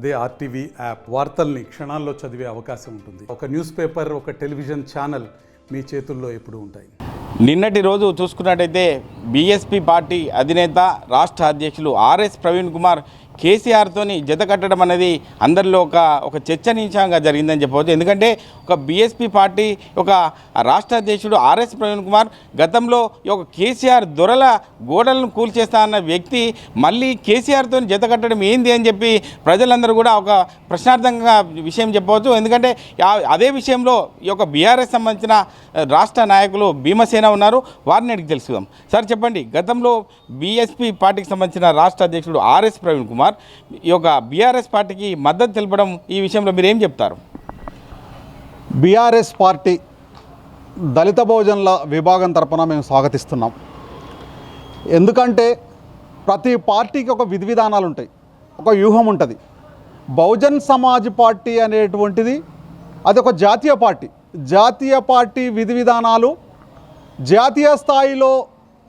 అదే RTV app వార్తల్ని క్షణాల్లో చదివే అవకాశం ఉంటుంది. ఒక న్యూస్ పేపర్, ఒక టెలివిజన్ ఛానల్ మీ చేతుల్లో ఎప్పుడూ ఉంటాయి. నిన్నటి రోజు చూసుకున్నట్టయితే బీఎస్పీ పార్టీ అధినేత రాష్ట్ర అధ్యక్షులు ఆర్ఎస్ ప్రవీణ్ కుమార్ కేసీఆర్తోని జత కట్టడం అనేది అందరిలో ఒక చర్చనీయాంశంగా జరిగిందని చెప్పవచ్చు. ఎందుకంటే ఒక బీఎస్పీ పార్టీ ఒక రాష్ట్ర అధ్యక్షుడు ఆర్ఎస్ ప్రవీణ్ కుమార్ గతంలో ఒక కేసీఆర్ దొరల గోడలను కూల్చేస్తా అన్న వ్యక్తి మళ్ళీ కేసీఆర్తో జత కట్టడం ఏంది అని చెప్పి ప్రజలందరూ కూడా ఒక ప్రశ్నార్థంగా విషయం చెప్పవచ్చు. ఎందుకంటే అదే విషయంలో ఈ యొక్క బీఆర్ఎస్ సంబంధించిన రాష్ట్ర నాయకులు భీమసేన ఉన్నారు. వారిని అడిగి తెలుసుకుందాం. సార్ చెప్పండి, గతంలో బీఎస్పీ పార్టీకి సంబంధించిన రాష్ట్ర అధ్యక్షుడు ఆర్ఎస్ ప్రవీణ్ కుమార్ ఈ యొక్క బీఆర్ఎస్ పార్టీకి మద్దతు తెలపడం, ఈ విషయంలో మీరు ఏం చెప్తారు? బీఆర్ఎస్ పార్టీ దళిత బహుజనుల విభాగం తరపున మేము స్వాగతిస్తున్నాం. ఎందుకంటే ప్రతి పార్టీకి ఒక విధి విధానాలు ఉంటాయి, ఒక వ్యూహం ఉంటుంది. బహుజన్ సమాజ్ పార్టీ అనేటువంటిది అది ఒక జాతీయ పార్టీ. జాతీయ పార్టీ విధి విధానాలు జాతీయ స్థాయిలో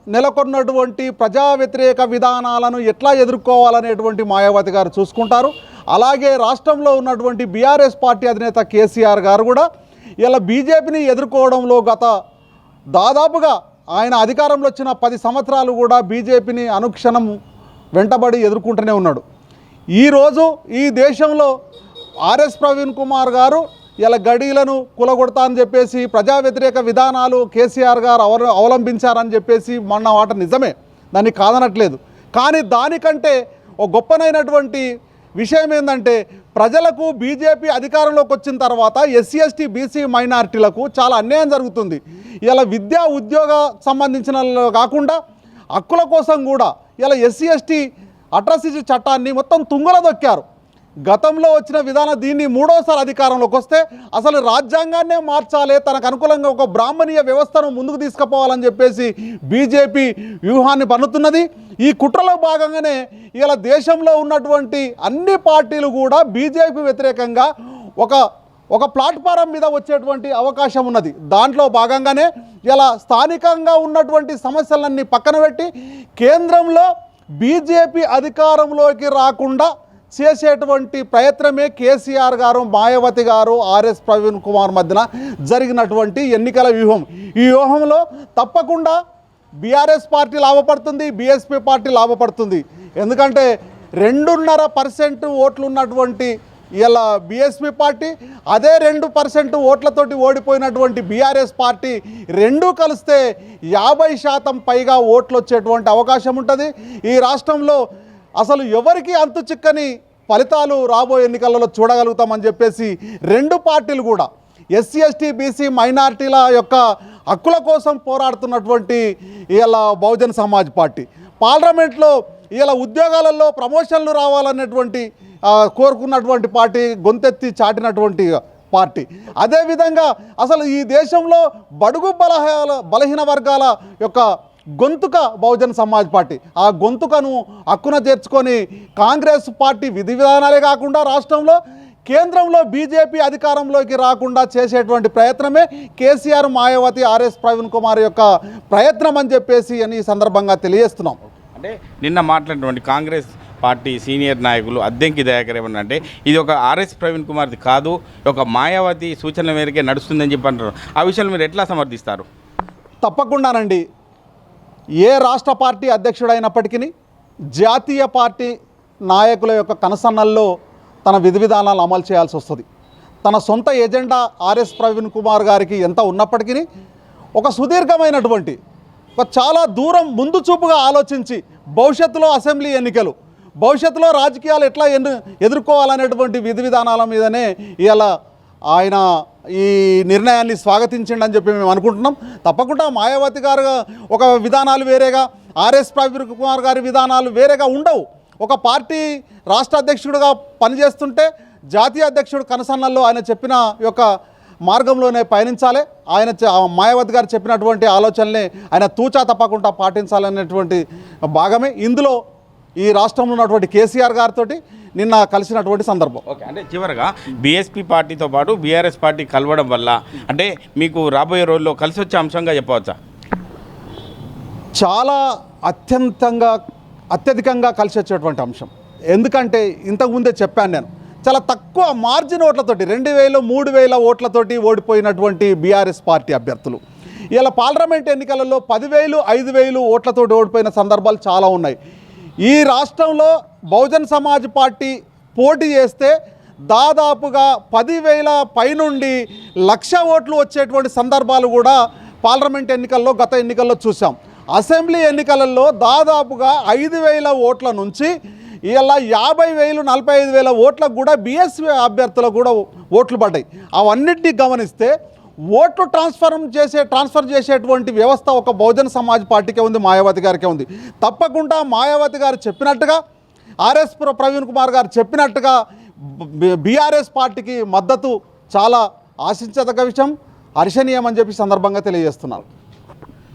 నెలకొన్నటువంటి ప్రజా వ్యతిరేక విధానాలను ఎట్లా ఎదుర్కోవాలనేటువంటి మాయావతి గారు చూసుకుంటారు. అలాగే రాష్ట్రంలో ఉన్నటువంటి బీఆర్ఎస్ పార్టీ అధినేత కేసీఆర్ గారు కూడా ఇలా బీజేపీని ఎదుర్కోవడంలో దాదాపుగా ఆయన అధికారంలో వచ్చిన 10 సంవత్సరాలు కూడా బీజేపీని అనుక్షణం వెంటబడి ఎదుర్కొంటూనే ఉన్నాడు. ఈరోజు ఈ దేశంలో ఆర్ఎస్ ప్రవీణ్ కుమార్ గారు ఇలా గడీలను కూలగొడతా అని చెప్పేసి ప్రజా వ్యతిరేక విధానాలు కేసీఆర్ గారు అవలంబించారని చెప్పేసి మొన్న మాట నిజమే, దాన్ని కాదనట్లేదు. కానీ దానికంటే ఒక గొప్పనైనటువంటి విషయం ఏంటంటే ప్రజలకు బీజేపీ అధికారంలోకి వచ్చిన తర్వాత ఎస్సీ ఎస్టీ బీసీ మైనారిటీలకు చాలా అన్యాయం జరుగుతుంది. ఇలా విద్యా ఉద్యోగ సంబంధించిన కాకుండా హక్కుల కోసం కూడా ఇలా ఎస్సీ ఎస్టీ అట్రాసిటీ చట్టాన్ని మొత్తం తుంగలో దొక్కారు. గతంలో వచ్చిన విధానం దీన్ని మూడోసారి అధికారంలోకి వస్తే అసలు రాజ్యాంగాన్నే మార్చాలి, తనకు అనుకూలంగా ఒక బ్రాహ్మణీయ వ్యవస్థను ముందుకు తీసుకుపోవాలని చెప్పేసి బీజేపీ వ్యూహాన్ని పన్నుతున్నది. ఈ కుట్రలో భాగంగానే ఇలా దేశంలో ఉన్నటువంటి అన్ని పార్టీలు కూడా బీజేపీ వ్యతిరేకంగా ఒక ప్లాట్ఫారం మీద వచ్చేటువంటి అవకాశం ఉన్నది. దాంట్లో భాగంగానే ఇలా స్థానికంగా ఉన్నటువంటి సమస్యలన్నీ పక్కన పెట్టి కేంద్రంలో బీజేపీ అధికారంలోకి రాకుండా చేసేటువంటి ప్రయత్నమే కేసీఆర్ గారు, మాయావతి గారు, ఆర్ఎస్ ప్రవీణ్ కుమార్ మధ్యన జరిగినటువంటి ఎన్నికల వ్యూహం. ఈ వ్యూహంలో తప్పకుండా బీఆర్ఎస్ పార్టీ లాభపడుతుంది, బీఎస్పీ పార్టీ లాభపడుతుంది. ఎందుకంటే 2.5% ఓట్లు ఉన్నటువంటి ఇలా బీఎస్పీ పార్టీ, అదే 2% ఓట్లతోటి ఓడిపోయినటువంటి బీఆర్ఎస్ పార్టీ రెండూ కలిస్తే 50% పైగా ఓట్లు వచ్చేటువంటి అవకాశం ఉంటుంది. ఈ రాష్ట్రంలో అసలు ఎవరికి అంతు చిక్కని ఫలితాలు రాబోయే ఎన్నికలలో చూడగలుగుతామని చెప్పేసి రెండు పార్టీలు కూడా ఎస్సీ ఎస్టీ బీసీ మైనారిటీల యొక్క హక్కుల కోసం పోరాడుతున్నటువంటి ఇలా బహుజన్ సమాజ్ పార్టీ, పార్లమెంట్లో ఇలా ఉద్యోగాలలో ప్రమోషన్లు రావాలనేటువంటి కోరుకున్నటువంటి పార్టీ, గొంతెత్తి చాటినటువంటి పార్టీ. అదేవిధంగా అసలు ఈ దేశంలో బడుగు బలహీన వర్గాల యొక్క గొంతుక బహుజన్ సమాజ్ పార్టీ. ఆ గొంతుకను హక్కున చేర్చుకొని కాంగ్రెస్ పార్టీ విధి విధానాలే కాకుండా రాష్ట్రంలో కేంద్రంలో బీజేపీ అధికారంలోకి రాకుండా చేసేటువంటి ప్రయత్నమే కేసీఆర్, మాయావతి, ఆర్ఎస్ ప్రవీణ్ కుమార్ యొక్క ప్రయత్నం అని చెప్పేసి ఈ సందర్భంగా తెలియజేస్తున్నాం. అంటే నిన్న మాట్లాడినటువంటి కాంగ్రెస్ పార్టీ సీనియర్ నాయకులు అద్దెంకి దయాకర్ ఏమన్నంటే ఇది ఒక ఆర్ఎస్ ప్రవీణ్ కుమార్ది కాదు, ఒక మాయావతి సూచనల మేరకే నడుస్తుందని చెప్పి అంటారు. ఆ విషయాలు మీరు ఎట్లా సమర్థిస్తారు? తప్పకుండానండి. ఏ రాష్ట్ర పార్టీ అధ్యక్షుడైనప్పటికీ జాతీయ పార్టీ నాయకుల యొక్క కనసన్నల్లో తన విధి విధానాలు అమలు చేయాల్సి వస్తుంది. తన సొంత ఎజెండా ఆర్ఎస్ ప్రవీణ్ కుమార్ గారికి ఎంత ఉన్నప్పటికీ ఒక సుదీర్ఘమైనటువంటి చాలా దూరం ముందు చూపుగా ఆలోచించి భవిష్యత్తులో అసెంబ్లీ ఎన్నికలు, భవిష్యత్తులో రాజకీయాలు ఎట్లా ఎదుర్కోవాలనేటువంటి విధి విధానాల మీదనే ఇలా ఆయన ఈ నిర్ణయాన్ని స్వాగతించండి చెప్పి మేము అనుకుంటున్నాం. తప్పకుండా మాయావతి గారు ఒక విధానాలు వేరేగా, ఆర్ఎస్ ప్రవీణ్ కుమార్ గారి విధానాలు వేరేగా ఉండవు. ఒక పార్టీ రాష్ట్ర అధ్యక్షుడిగా పనిచేస్తుంటే జాతీయ అధ్యక్షుడు కనసన్నల్లో ఆయన చెప్పిన యొక్క మార్గంలోనే పయనించాలి. ఆయన మాయావతి గారు చెప్పినటువంటి ఆలోచనలే ఆయన తూచా తప్పకుండా పాటించాలనేటువంటి భాగమే ఇందులో ఈ రాష్ట్రంలో ఉన్నటువంటి కేసీఆర్ గారితో నిన్న కలిసినటువంటి సందర్భం. ఓకే, అంటే చివరగా బీఎస్పీ పార్టీతో పాటు బీఆర్ఎస్ పార్టీ కలవడం వల్ల అంటే మీకు రాబోయే రోజుల్లో కలిసి వచ్చే అంశంగా చెప్పవచ్చా? చాలా అత్యధికంగా కలిసి వచ్చేటువంటి అంశం. ఎందుకంటే ఇంతకుముందే చెప్పాను నేను, చాలా తక్కువ మార్జిన్ ఓట్లతోటి 2000 3000 ఓట్లతోటి ఓడిపోయినటువంటి బీఆర్ఎస్ పార్టీ అభ్యర్థులు ఇలా పార్లమెంట్ ఎన్నికలలో 10,000 5,000 ఓట్లతోటి ఓడిపోయిన సందర్భాలు చాలా ఉన్నాయి. ఈ రాష్ట్రంలో బహుజన్ సమాజ్ పార్టీ పోటీ చేస్తే దాదాపుగా 10,000 పైనుండి 1,00,000 ఓట్లు వచ్చేటువంటి సందర్భాలు కూడా పార్లమెంట్ ఎన్నికల్లో గత ఎన్నికల్లో చూసాం. అసెంబ్లీ ఎన్నికలలో దాదాపుగా 5,000 ఓట్ల నుంచి ఇలా 50,000 45,000 ఓట్లకు కూడా బీఎస్పీ అభ్యర్థులకు కూడా ఓట్లు పడ్డాయి. అవన్నిటినీ గమనిస్తే ఓట్లు ట్రాన్స్ఫర్ చేసేటువంటి వ్యవస్థ ఒక బహుజన్ సమాజ్ పార్టీకే ఉంది, మాయావతి గారికే ఉంది. తప్పకుండా మాయావతి గారు చెప్పినట్టుగా ఆర్ఎస్ ప్రవీణ్ కుమార్ గారు చెప్పినట్టుగా బీఆర్ఎస్ పార్టీకి మద్దతు చాలా ఆశించదగ్గ విషయం, హర్షణీయం అని చెప్పి సందర్భంగా తెలియజేస్తున్నారు.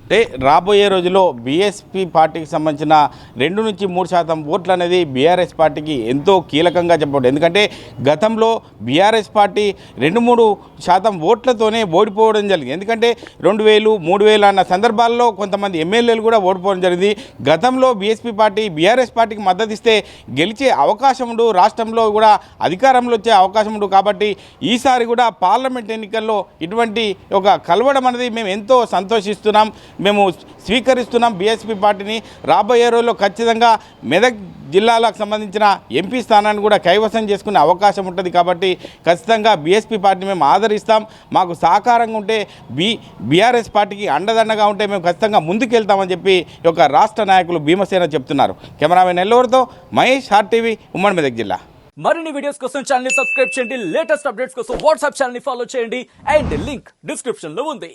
అంటే రాబోయే రోజుల్లో బీఎస్పీ పార్టీకి సంబంధించిన 2 నుంచి 3% ఓట్లు అనేది బీఆర్ఎస్ పార్టీకి ఎంతో కీలకంగా చెప్పబడింది. ఎందుకంటే గతంలో బీఆర్ఎస్ పార్టీ 2-3% ఓట్లతోనే ఓడిపోవడం జరిగింది. ఎందుకంటే 2,000 3,000 అన్న సందర్భాల్లో కొంతమంది ఎమ్మెల్యేలు కూడా ఓడిపోవడం జరిగింది. గతంలో బీఎస్పీ పార్టీ బీఆర్ఎస్ పార్టీకి మద్దతు ఇస్తే గెలిచే అవకాశం ఉండు, రాష్ట్రంలో కూడా అధికారంలో వచ్చే అవకాశం ఉండు. కాబట్టి ఈసారి కూడా పార్లమెంట్ ఎన్నికల్లో ఇటువంటి ఒక కలవడం అనేది మేము ఎంతో సంతోషిస్తున్నాం, మేము స్వీకరిస్తున్నాం. బీఎస్పీ పార్టీని రాబోయే రోజుల్లో ఖచ్చితంగా మెదక్ జిల్లాలకు సంబంధించిన ఎంపీ స్థానాన్ని కూడా కైవసం చేసుకునే అవకాశం ఉంటుంది. కాబట్టి ఖచ్చితంగా బీఎస్పీ పార్టీ మేము ఆదరిస్తాం. మాకు సహకారంగా ఉంటే బీఆర్ఎస్ పార్టీకి అండదండగా ఉంటే మేము ఖచ్చితంగా ముందుకెళ్తామని చెప్పి ఒక రాష్ట్ర నాయకులు భీమసేన చెప్తున్నారు. కెమెరామెన్ నెల్లూరుతో మహేష్, RTV, ఉమ్మడి మెదక్ జిల్లా. మరిన్ని వీడియోస్ కోసం ఛానల్ ని సబ్స్క్రైబ్ చేయండి, లేటెస్ట్ అప్డేట్స్ కోసం వాట్సాప్ ఛానల్ ని ఫాలో చేయండి అండ్ లింక్ డిస్క్రిప్షన్ లో ఉంది.